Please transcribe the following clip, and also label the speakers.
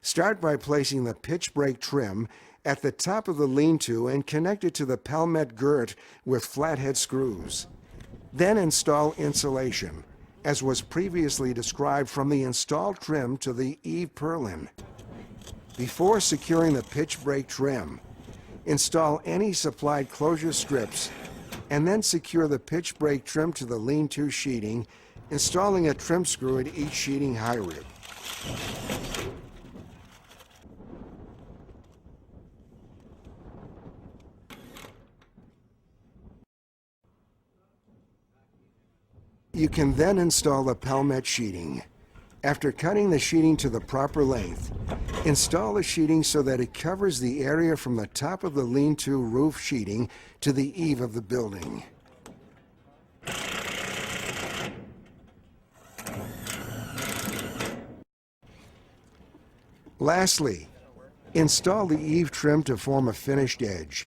Speaker 1: Start by placing the pitch brake trim at the top of the lean-to and connect it to the Pelmet girt with flathead screws. Then install insulation, as was previously described, from the installed trim to the Eave purlin. Before securing the pitch brake trim, install any supplied closure strips and then secure the pitch brake trim to the lean-to sheeting, installing a trim screw at each sheeting high rib. You can then install the Pelmet sheeting. After cutting the sheeting to the proper length, install the sheeting so that it covers the area from the top of the lean-to roof sheeting to the eave of the building. Lastly, install the eave trim to form a finished edge.